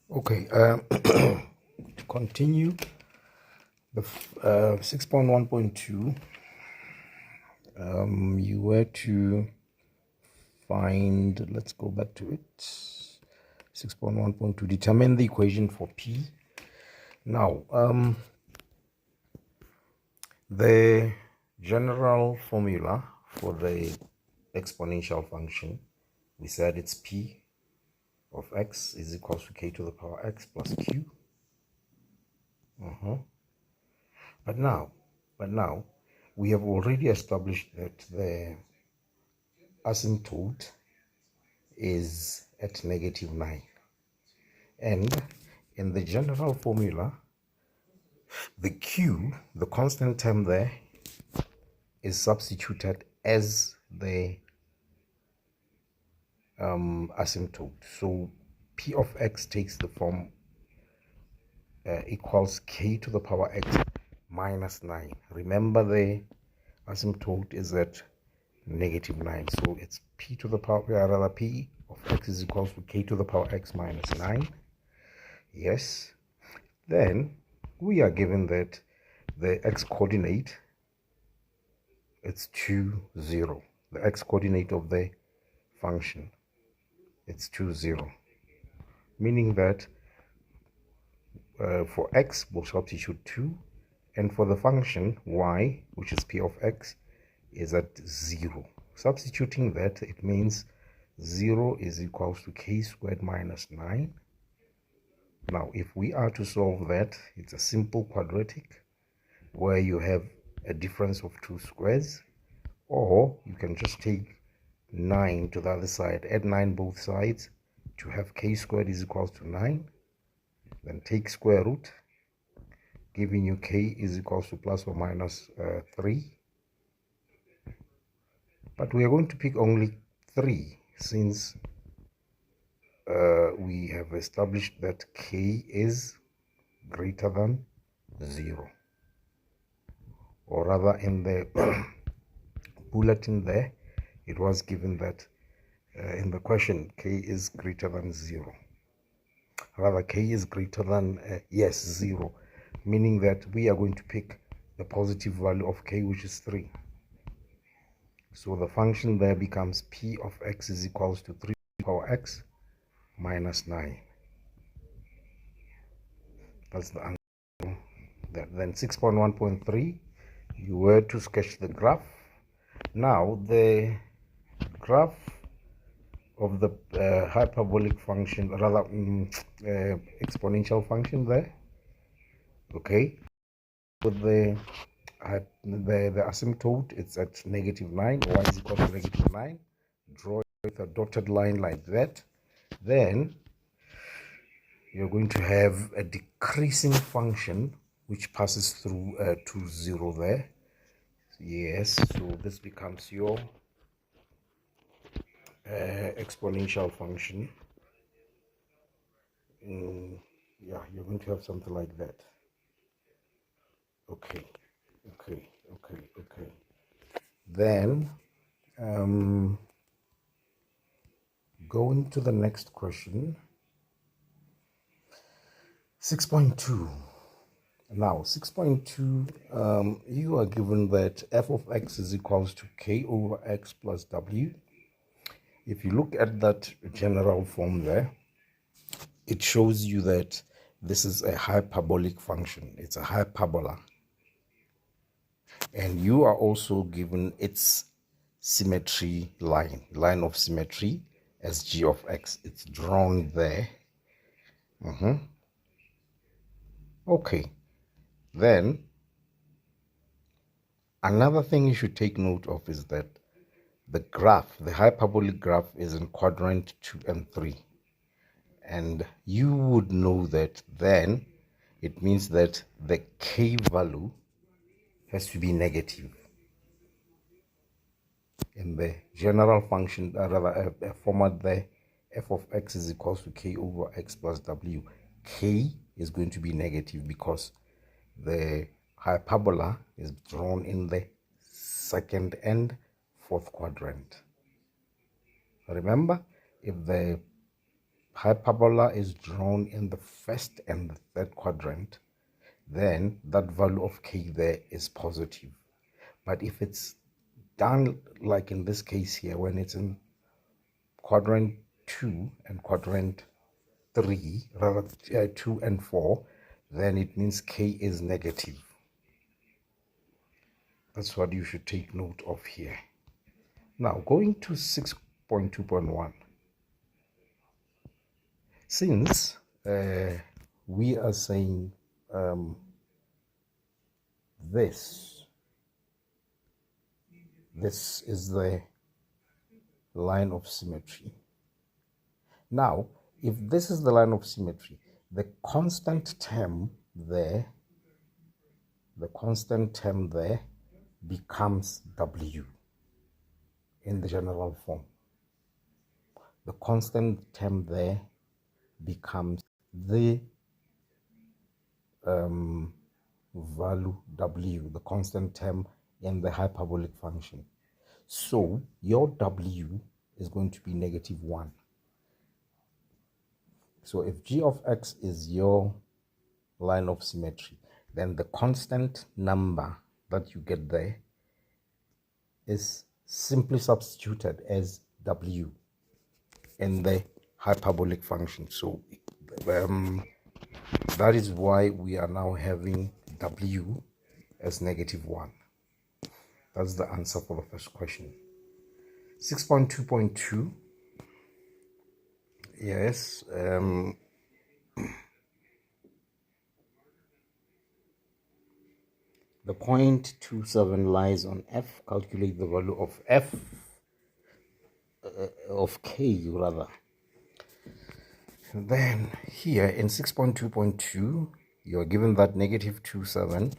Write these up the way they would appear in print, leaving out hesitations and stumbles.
Okay, to continue the 6.1.2, you were to find, let's go back to it, 6.1.2, determine the equation for P. Now, the general formula for the exponential function, we said it's P of x is equals to k to the power x plus q. But now, we have already established that the asymptote is at -9. And in the general formula, the q, the constant term there, is substituted as the asymptote. So p of x takes the form equals k to the power x minus 9. Remember, the asymptote is at -9, so it's p to the power, rather p of x is equals to k to the power x minus 9. Yes. Then we are given that the x coordinate, it's 2, 0. The x coordinate of the function, it's 2, 0. Meaning that for x, we'll substitute 2. And for the function y, which is p of x, is at 0. Substituting that, it means 0 is equals to k squared minus 9. Now, if we are to solve that, it's a simple quadratic where you have a difference of 2 squares, or you can just take 9 to the other side, add 9 both sides to have k squared is equals to 9, then take square root, giving you k is equals to plus or minus 3. But we are going to pick only 3 since we have established that k is greater than 0. Or rather, in the bulletin there, it was given that in the question, k is greater than 0. Rather, k is greater than, 0, meaning that we are going to pick the positive value of k, which is 3. So the function there becomes p of x is equals to 3 power x minus 9. That's the answer. Then 6.1.3, you were to sketch the graph. Now, the graph of the hyperbolic function, rather exponential function there, okay, with the asymptote, it's at -9, y is equal to -9. Draw with a dotted line like that. Then you're going to have a decreasing function which passes through to 0 there. Yes, so this becomes your exponential function. Yeah, you're going to have something like that. Okay. Then going to the next question, 6.2. Now 6.2, you are given that f of x is equals to k over x plus w. If you look at that general form there, it shows you that this is a hyperbolic function. It's a hyperbola. And you are also given its symmetry line of symmetry as g of x. It's drawn there. Okay. Then, another thing you should take note of is that the graph, the hyperbolic graph, is in quadrant 2 and 3. And you would know that then it means that the k value has to be negative. In the general function, rather a format there, f of x is equals to k over x plus w. K is going to be negative because the hyperbola is drawn in the second and fourth quadrant. Remember, if the hyperbola is drawn in the first and the third quadrant, then that value of k there is positive. But if it's done like in this case here, when it's in quadrant 2 and quadrant 3, rather 2 and 4, then it means k is negative. That's what you should take note of here. Now going to 6.2.1. Since we are saying this is the line of symmetry. Now, if this is the line of symmetry, the constant term there becomes W in the general form. The constant term there becomes the value W, the constant term in the hyperbolic function. So your W is going to be -1. So if g of x is your line of symmetry, then the constant number that you get there is simply substituted as W in the hyperbolic function. So that is why we are now having W as -1. That's the answer for the first question. 6.2.2. Yes. The point 27 lies on F. Calculate the value of F of K rather. And then here in 6.2.2, you are given that -27.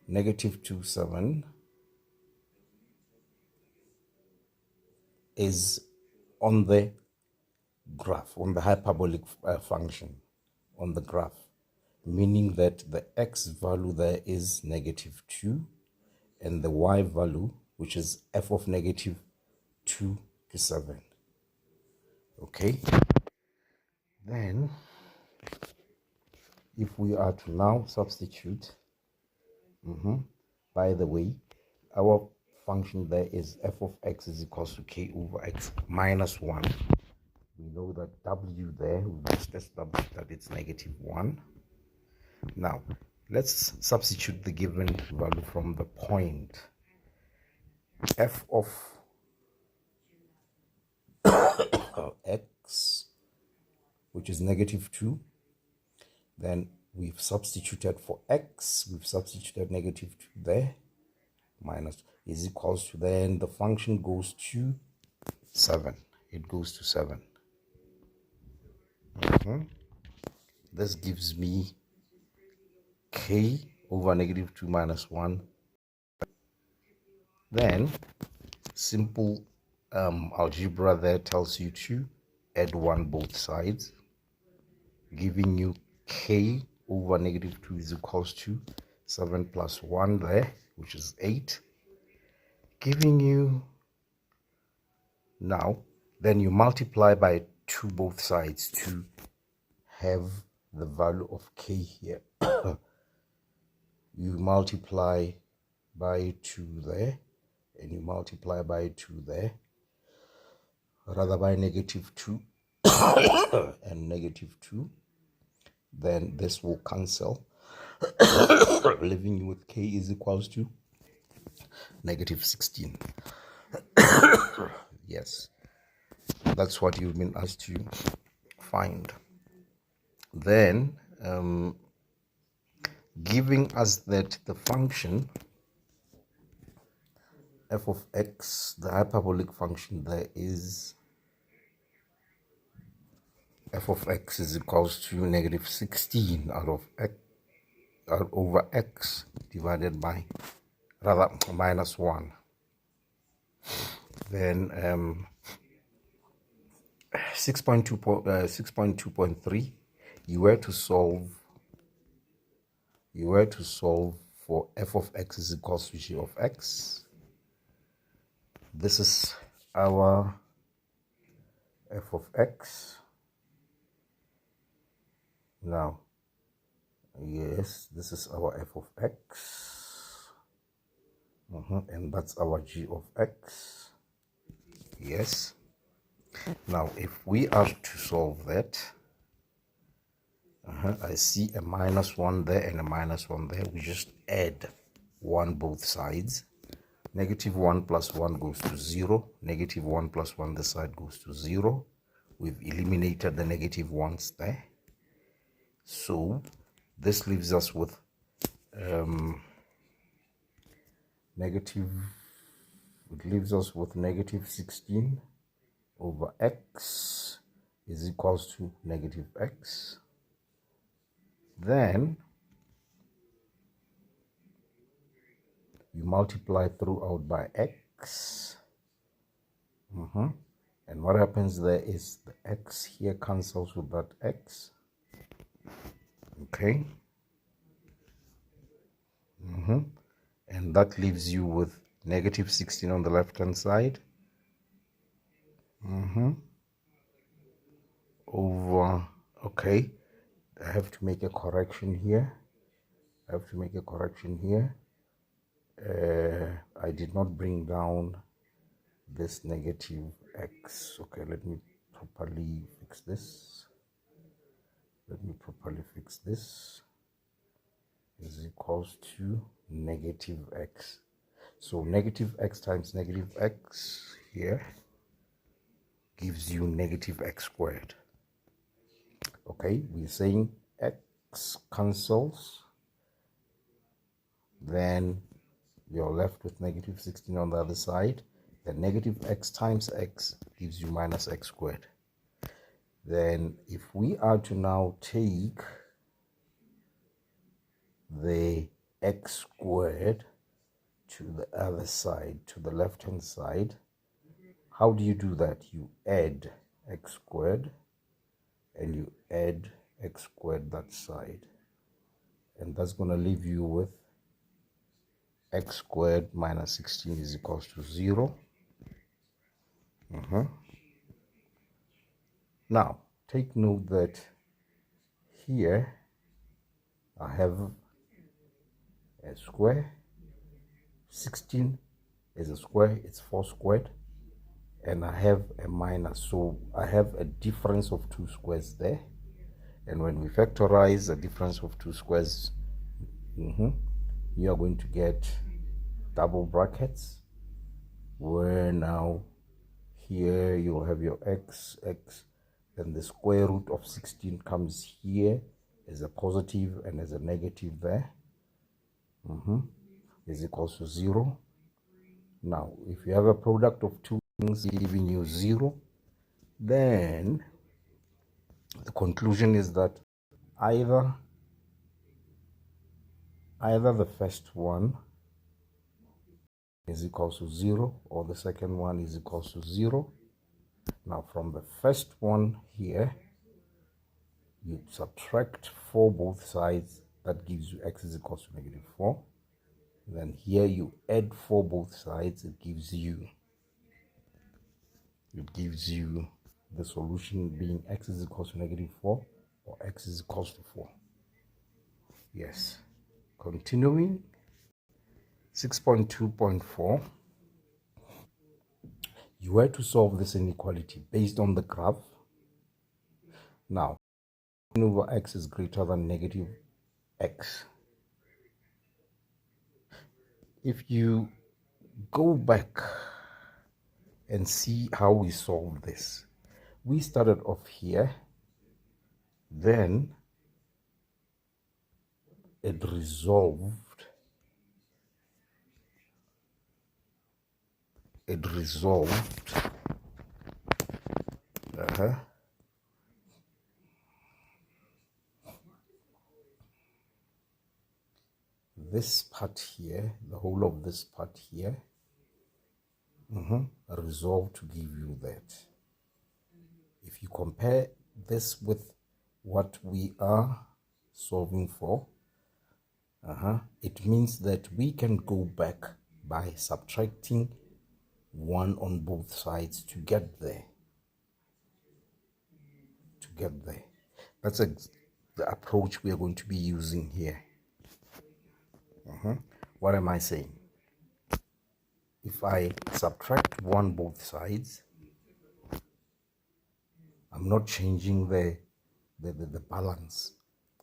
-27 is on the graph, on the hyperbolic function, on the graph, meaning that the x value there is -2 and the y value, which is f of -2 to 7. Okay, then if we are to now substitute, by the way, our function there is f of x is equals to k over x minus 1. We know that w there, we just established that it's -1. Now, let's substitute the given value from the point. F of x, which is -2, then we've substituted for x, we've substituted -2 there, minus is equals to, then the function goes to 7. It goes to 7. This gives me k over -2 minus 1. Then simple algebra there tells you to add 1 both sides, giving you k over -2 is equals to 7 plus 1 there, which is 8, giving you, now then you multiply by 2 both sides to have the value of k here. You multiply by 2 there, and you multiply by 2 there, rather by -2 and -2, then this will cancel, leaving you with k is equals to -16. Yes, that's what you've been asked to find. Then giving us that the function f of x, the hyperbolic function there, is f of x is equals to -16 out over x divided by, rather, -1. Then 6.2.3, you were to solve for f of x is equals to g of x. This is our f of x. Now, yes, this is our f of x. And that's our g of x. Yes. Now, if we are to solve that, I see a -1 there and a -1 there. We just add 1 both sides. -1 plus 1 goes to 0. -1 plus 1 this side goes to 0. We've eliminated the negative ones there. So this leaves us with -16 over x is equals to -x. Then you multiply throughout by x. And what happens there is the x here cancels with that x. Okay. And that leaves you with -16 on the left hand side. Over, okay, I have to make a correction here. I did not bring down this negative x. Okay, let me properly fix this. Is equals to negative x. So negative x times negative x here gives you negative x squared. Okay, we're saying x cancels, then you're left with -16 on the other side. Then negative x times x gives you -x squared. Then if we are to now take the x squared to the other side, to the left hand side, how do you do that? You add x squared and you add x squared that side, and that's going to leave you with x squared minus 16 is equals to 0. Now take note that here I have a square. 16 is a square, it's 4 squared, and I have a minus, so I have a difference of 2 squares there. And when we factorize a difference of 2 squares, you are going to get double brackets, where now here you'll have your x, then the square root of 16 comes here as a positive and as a negative there, is equals to 0. Now, if you have a product of two things giving you 0, then the conclusion is that either the first one is equals to 0 or the second one is equals to 0. Now, from the first one here, you subtract 4 both sides. That gives you x is equals to -4. Then here you add 4 both sides. It gives you the solution being x is equals to -4 or x is equals to 4. Yes. Continuing, 6.2.4. You were to solve this inequality based on the graph. Now, over x is greater than -x. If you go back and see how we solved this, we started off here, then it resolved. This part here, the whole of this part here, resolved to give you that. If you compare this with what we are solving for, it means that we can go back by subtracting 1 on both sides to get there. That's the approach we are going to be using here. What am I saying? If I subtract 1 both sides, I'm not changing the balance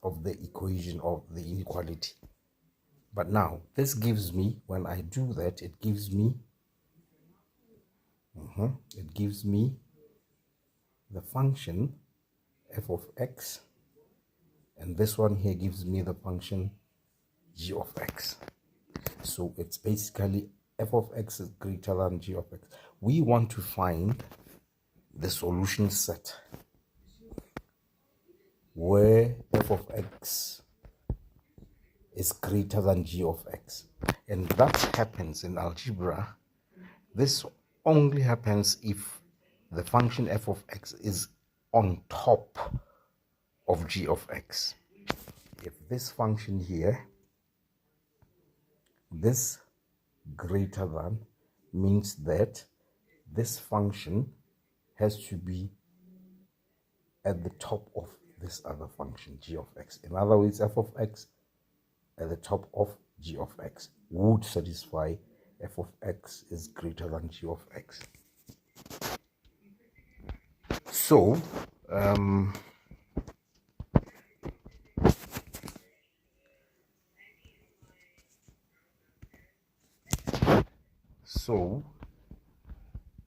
of the equation of the inequality. But now, this gives me, when I do that, it gives me the function f of x, and this one here gives me the function g of x. So it's basically f of x is greater than g of x. We want to find the solution set where f of x is greater than g of x. And that happens in algebra. This only happens if the function f of x is on top of g of x. If this function here, this greater than, means that this function has to be at the top of this other function, g of x. In other words, f of x at the top of g of x would satisfy f of x is greater than g of x. So,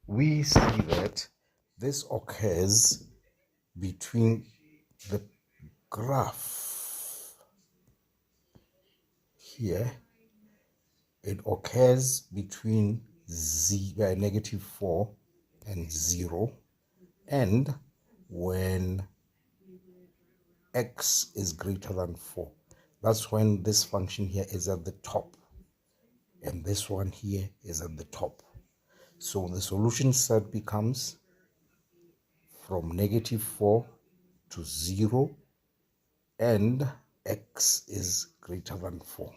we see that this occurs between the graph here. It occurs between -4 and 0, and when x is greater than 4. That's when this function here is at the top, and this one here is at the top. So the solution set becomes from -4 to 0, and x is greater than 4.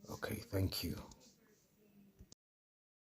Okay, thank you.